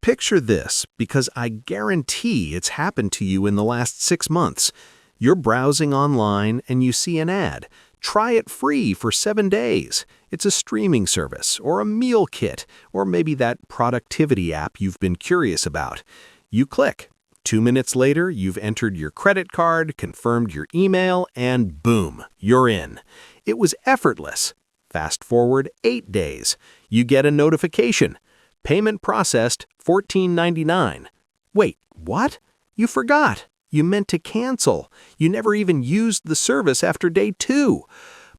Picture this, because I guarantee it's happened to you in the last 6 months. You're browsing online and you see an ad. Try it free for 7 days. It's a streaming service, or a meal kit, or maybe that productivity app you've been curious about. You click. 2 minutes later, you've entered your credit card, confirmed your email, and boom, you're in. It was effortless. Fast forward 8 days. You get a notification. Payment processed, $14.99. Wait, what? You forgot. You meant to cancel. You never even used the service after day 2.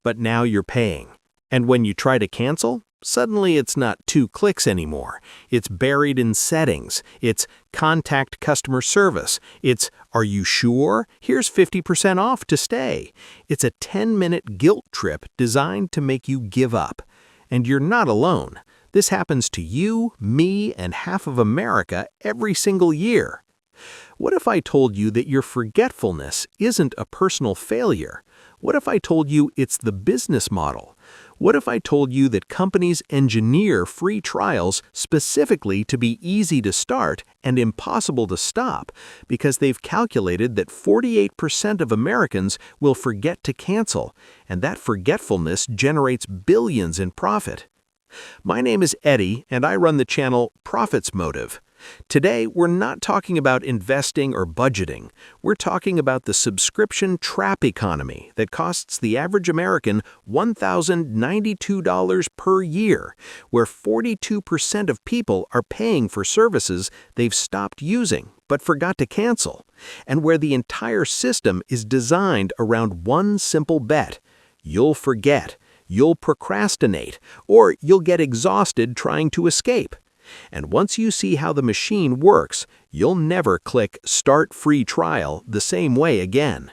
But now you're paying. And when you try to cancel, suddenly it's not 2 clicks anymore. It's buried in settings. It's contact customer service. It's, are you sure? Here's 50% off to stay. It's a 10-minute guilt trip designed to make you give up. And you're not alone. This happens to you, me, and half of America every single year. What if I told you that your forgetfulness isn't a personal failure? What if I told you it's the business model? What if I told you that companies engineer free trials specifically to be easy to start and impossible to stop because they've calculated that 48% of Americans will forget to cancel, and that forgetfulness generates billions in profit? My name is Eddie, and I run the channel Profits Motive. Today, we're not talking about investing or budgeting. We're talking about the subscription trap economy that costs the average American $1,092 per year, where 42% of people are paying for services they've stopped using but forgot to cancel, and where the entire system is designed around one simple bet: you'll forget, you'll procrastinate, or you'll get exhausted trying to escape. And once you see how the machine works, you'll never click Start Free Trial the same way again.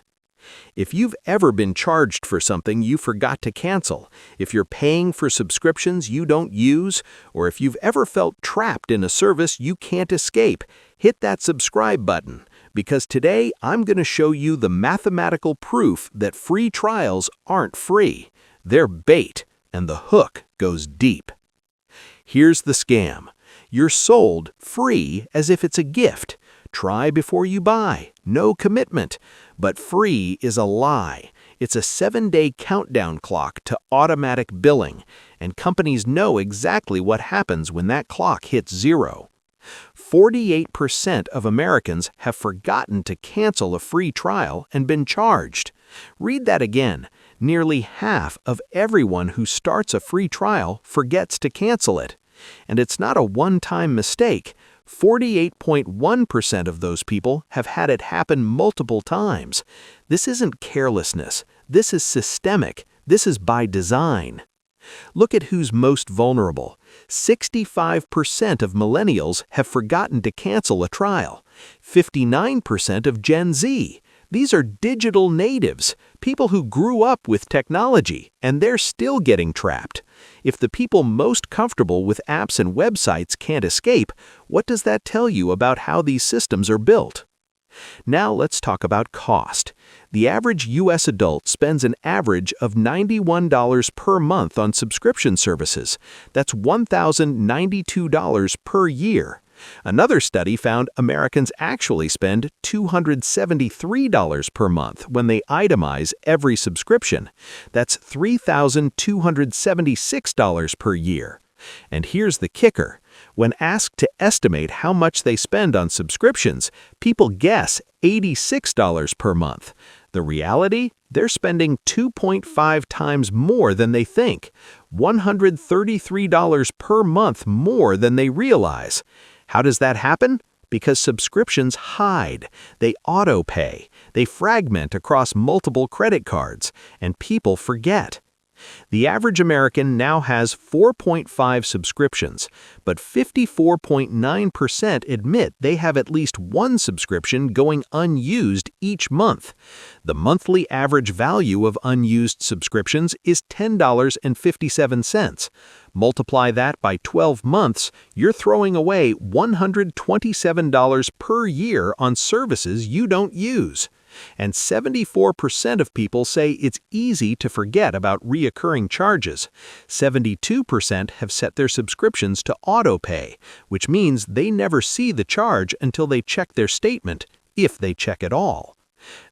If you've ever been charged for something you forgot to cancel, if you're paying for subscriptions you don't use, or if you've ever felt trapped in a service you can't escape, hit that subscribe button, because today I'm going to show you the mathematical proof that free trials aren't free. They're bait, and the hook goes deep. Here's the scam. You're sold free as if it's a gift. Try before you buy. No commitment. But free is a lie. It's a 7-day countdown clock to automatic billing, and companies know exactly what happens when that clock hits 0. 48% of Americans have forgotten to cancel a free trial and been charged. Read that again. Nearly half of everyone who starts a free trial forgets to cancel it. And it's not a one-time mistake. 48.1% of those people have had it happen multiple times. This isn't carelessness. This is systemic. This is by design. Look at who's most vulnerable. 65% of millennials have forgotten to cancel a trial. 59% of Gen Z. These are digital natives, people who grew up with technology, and they're still getting trapped. If the people most comfortable with apps and websites can't escape, what does that tell you about how these systems are built? Now let's talk about cost. The average U.S. adult spends an average of $91 per month on subscription services. That's $1,092 per year. Another study found Americans actually spend $273 per month when they itemize every subscription. That's $3,276 per year. And here's the kicker. When asked to estimate how much they spend on subscriptions, people guess $86 per month. The reality? They're spending 2.5 times more than they think. $133 per month more than they realize. How does that happen? Because subscriptions hide, they auto-pay, they fragment across multiple credit cards, and people forget. The average American now has 4.5 subscriptions, but 54.9% admit they have at least one subscription going unused each month. The monthly average value of unused subscriptions is $10.57. Multiply that by 12 months, you're throwing away $127 per year on services you don't use. And 74% of people say it's easy to forget about reoccurring charges. 72% have set their subscriptions to auto-pay, which means they never see the charge until they check their statement, if they check at all.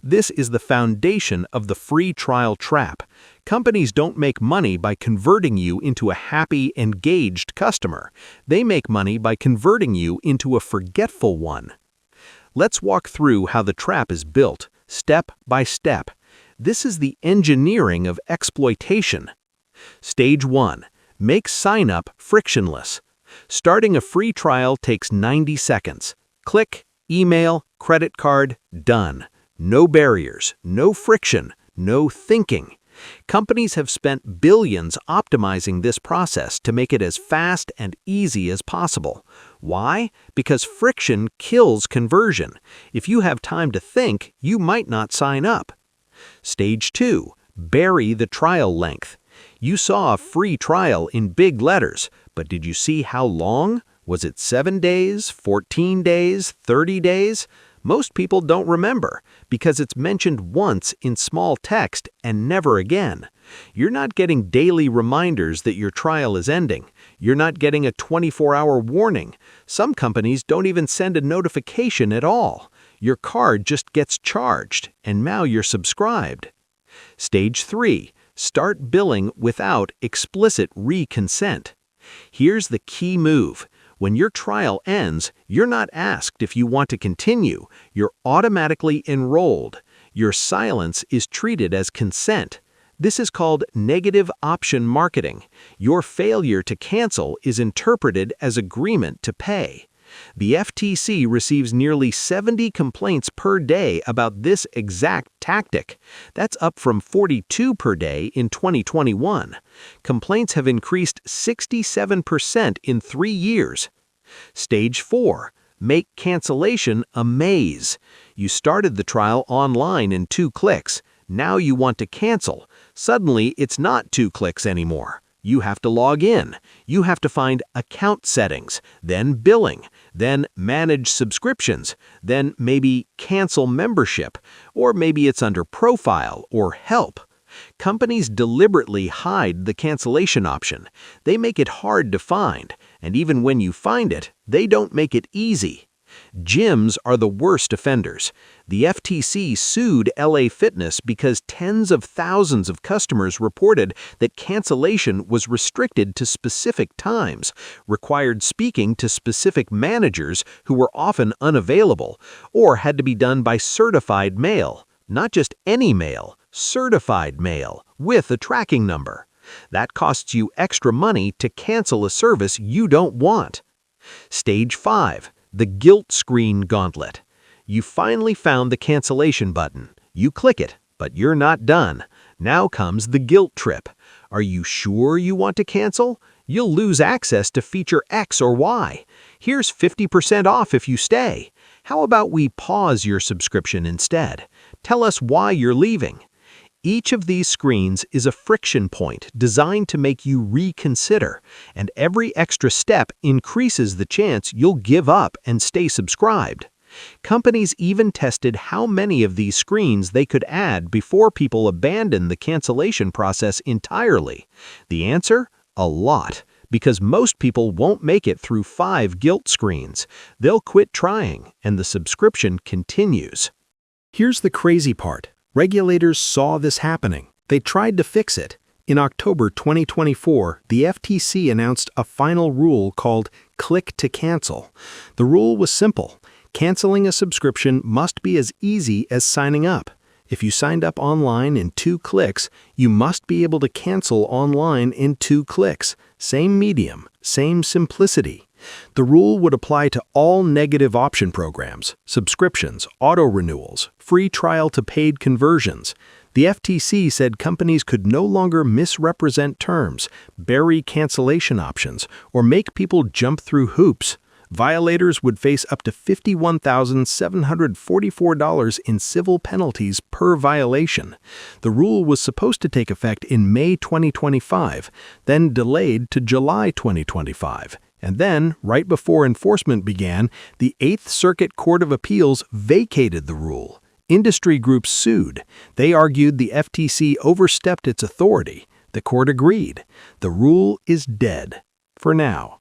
This is the foundation of the free trial trap. Companies don't make money by converting you into a happy, engaged customer. They make money by converting you into a forgetful one. Let's walk through how the trap is built, step by step. This is the engineering of exploitation. Stage 1. Make sign-up frictionless. Starting a free trial takes 90 seconds. Click, email, credit card, done. No barriers, no friction, no thinking. Companies have spent billions optimizing this process to make it as fast and easy as possible. Why? Because friction kills conversion. If you have time to think, you might not sign up. Stage 2. Bury the trial length. You saw a free trial in big letters, but did you see how long? Was it 7 days, 14 days, 30 days? Most people don't remember because it's mentioned once in small text and never again. You're not getting daily reminders that your trial is ending. You're not getting a 24-hour warning. Some companies don't even send a notification at all. Your card just gets charged, and now you're subscribed. Stage 3. Start billing without explicit re-consent. Here's the key move. When your trial ends, you're not asked if you want to continue. You're automatically enrolled. Your silence is treated as consent. This is called negative option marketing. Your failure to cancel is interpreted as agreement to pay. The FTC receives nearly 70 complaints per day about this exact tactic. That's up from 42 per day in 2021. Complaints have increased 67% in 3 years. Stage 4. Make cancellation a maze. You started the trial online in 2 clicks. Now you want to cancel. Suddenly, it's not 2 clicks anymore. You have to log in. You have to find account settings, then billing, then manage subscriptions, then maybe cancel membership, or maybe it's under profile or help. Companies deliberately hide the cancellation option. They make it hard to find, and even when you find it, they don't make it easy. Gyms are the worst offenders. The FTC sued LA Fitness because tens of thousands of customers reported that cancellation was restricted to specific times, required speaking to specific managers who were often unavailable, or had to be done by certified mail. Not just any mail, certified mail with a tracking number. That costs you extra money to cancel a service you don't want. Stage 5. The guilt screen gauntlet. You finally found the cancellation button. You click it, but you're not done. Now comes the guilt trip. Are you sure you want to cancel? You'll lose access to feature X or Y. Here's 50% off if you stay. How about we pause your subscription instead? Tell us why you're leaving. Each of these screens is a friction point designed to make you reconsider, and every extra step increases the chance you'll give up and stay subscribed. Companies even tested how many of these screens they could add before people abandon the cancellation process entirely. The answer? A lot, because most people won't make it through 5 guilt screens. They'll quit trying, and the subscription continues. Here's the crazy part. Regulators saw this happening. They tried to fix it. In October 2024, the FTC announced a final rule called Click to Cancel. The rule was simple. Canceling a subscription must be as easy as signing up. If you signed up online in 2 clicks, you must be able to cancel online in 2 clicks. Same medium, same simplicity. The rule would apply to all negative option programs, subscriptions, auto-renewals, free trial to paid conversions. The FTC said companies could no longer misrepresent terms, bury cancellation options, or make people jump through hoops. Violators would face up to $51,744 in civil penalties per violation. The rule was supposed to take effect in May 2025, then delayed to July 2025. And then, right before enforcement began, the Eighth Circuit Court of Appeals vacated the rule. Industry groups sued. They argued the FTC overstepped its authority. The court agreed. The rule is dead. For now.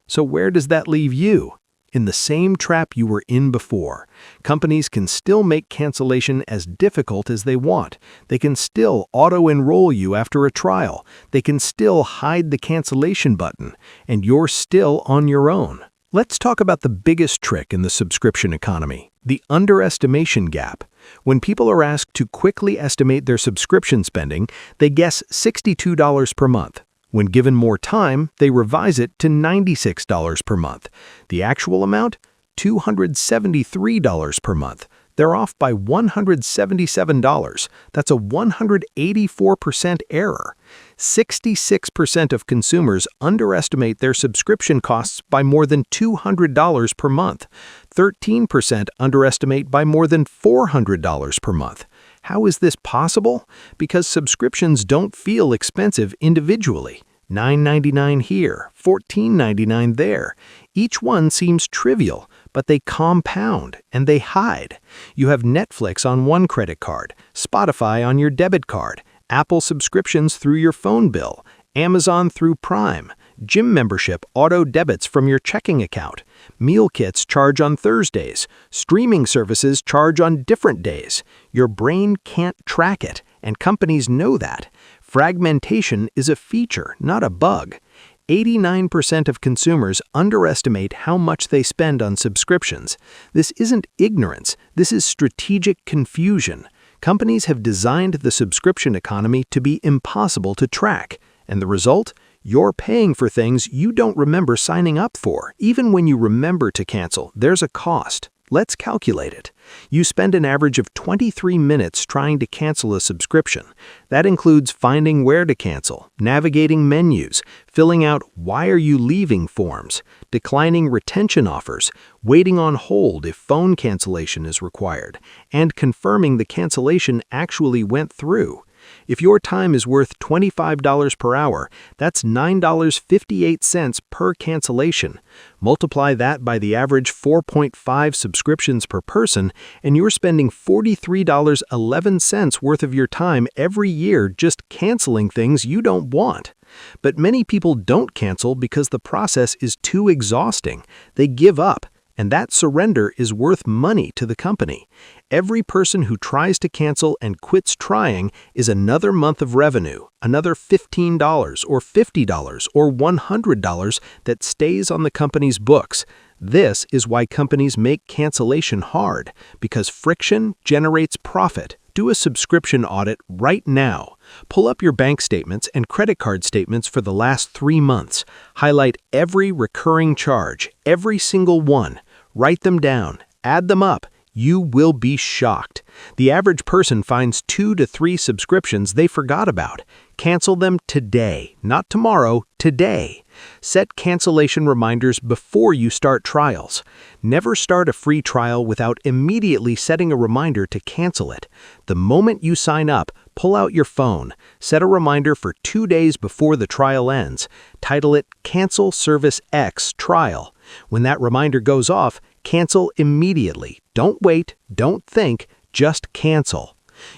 So where does that leave you? In the same trap you were in before. Companies can still make cancellation as difficult as they want. They can still auto-enroll you after a trial. They can still hide the cancellation button. And you're still on your own. Let's talk about the biggest trick in the subscription economy, the underestimation gap. When people are asked to quickly estimate their subscription spending, they guess $62 per month. When given more time, they revise it to $96 per month. The actual amount? $273 per month. They're off by $177. That's a 184% error. 66% of consumers underestimate their subscription costs by more than $200 per month. 13% underestimate by more than $400 per month. How is this possible? Because subscriptions don't feel expensive individually. $9.99 here, $14.99 there. Each one seems trivial, but they compound and they hide. You have Netflix on one credit card, Spotify on your debit card, Apple subscriptions through your phone bill, Amazon through Prime, gym membership auto debits from your checking account, meal kits charge on Thursdays, streaming services charge on different days. Your brain can't track it, and companies know that. Fragmentation is a feature, not a bug. 89% of consumers underestimate how much they spend on subscriptions. This isn't ignorance, this is strategic confusion. Companies have designed the subscription economy to be impossible to track. And the result? You're paying for things you don't remember signing up for. Even when you remember to cancel, there's a cost. Let's calculate it. You spend an average of 23 minutes trying to cancel a subscription. That includes finding where to cancel, navigating menus, filling out "why are you leaving" forms, declining retention offers, waiting on hold if phone cancellation is required, and confirming the cancellation actually went through. If your time is worth $25 per hour, that's $9.58 per cancellation. Multiply that by the average 4.5 subscriptions per person, and you're spending $43.11 worth of your time every year just canceling things you don't want. But many people don't cancel because the process is too exhausting. They give up. And that surrender is worth money to the company. Every person who tries to cancel and quits trying is another month of revenue, another $15 or $50 or $100 that stays on the company's books. This is why companies make cancellation hard, because friction generates profit. Do a subscription audit right now. Pull up your bank statements and credit card statements for the last 3 months. Highlight every recurring charge, every single one. Write them down. Add them up. You will be shocked. The average person finds 2 to 3 subscriptions they forgot about. Cancel them today, not tomorrow, today. Set cancellation reminders before you start trials. Never start a free trial without immediately setting a reminder to cancel it. The moment you sign up, pull out your phone. Set a reminder for 2 days before the trial ends. Title it Cancel Service X Trial. When that reminder goes off, cancel immediately. Don't wait, don't think, just cancel.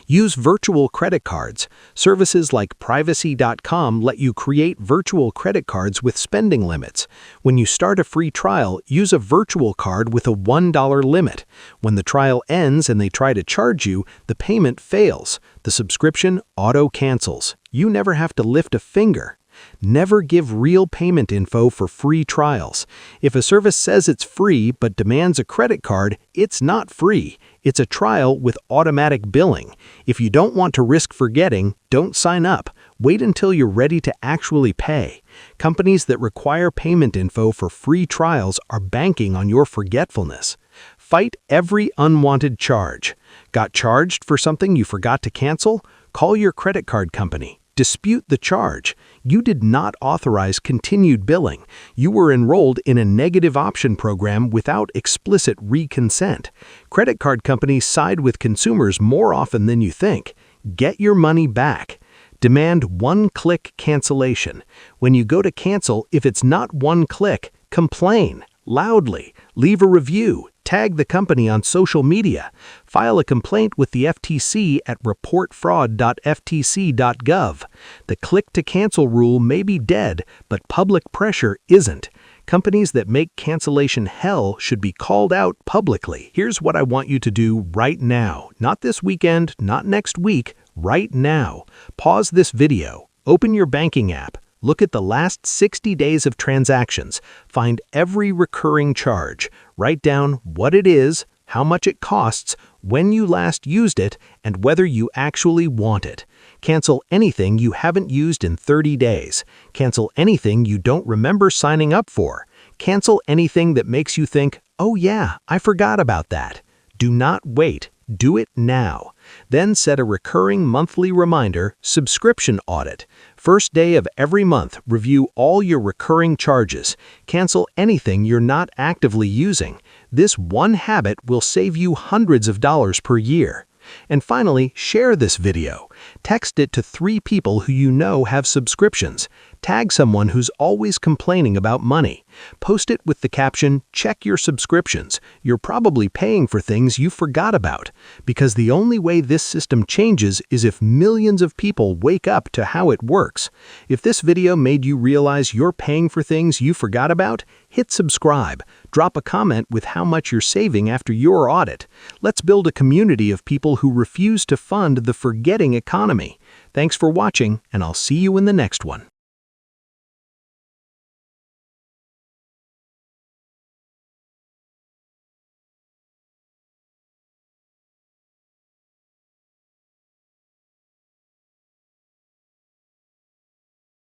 Use virtual credit cards. Services like privacy.com let you create virtual credit cards with spending limits. When you start a free trial, use a virtual card with a $1 limit. When the trial ends and they try to charge you, the payment fails. The subscription auto-cancels. You never have to lift a finger. Never give real payment info for free trials. If a service says it's free but demands a credit card, it's not free. It's a trial with automatic billing. If you don't want to risk forgetting, don't sign up. Wait until you're ready to actually pay. Companies that require payment info for free trials are banking on your forgetfulness. Fight every unwanted charge. Got charged for something you forgot to cancel? Call your credit card company. Dispute the charge. You did not authorize continued billing. You were enrolled in a negative option program without explicit reconsent. Credit card companies side with consumers more often than you think. Get your money back. Demand one-click cancellation. When you go to cancel, if it's not one click, complain. loudly, leave a review, tag the company on social media, file a complaint with the FTC at reportfraud.ftc.gov. The click to cancel rule may be dead, but public pressure isn't. Companies that make cancellation hell should be called out publicly. Here's what I want you to do right now. Not this weekend, not next week, right now. Pause this video, open your banking app, look at the last 60 days of transactions, find every recurring charge, write down what it is, how much it costs, when you last used it, and whether you actually want it. Cancel anything you haven't used in 30 days. Cancel anything you don't remember signing up for. Cancel anything that makes you think, "Oh yeah, I forgot about that." Do not wait. Do it now. Then set a recurring monthly reminder, subscription audit. First day of every month, review all your recurring charges. Cancel anything you're not actively using. This one habit will save you hundreds of dollars per year. And finally, share this video. Text it to 3 people who you know have subscriptions. Tag someone who's always complaining about money. Post it with the caption, "Check your subscriptions. You're probably paying for things you forgot about." Because the only way this system changes is if millions of people wake up to how it works. If this video made you realize you're paying for things you forgot about, hit subscribe. Drop a comment with how much you're saving after your audit. Let's build a community of people who refuse to fund the forgetting economy. Thanks for watching, and I'll see you in the next one.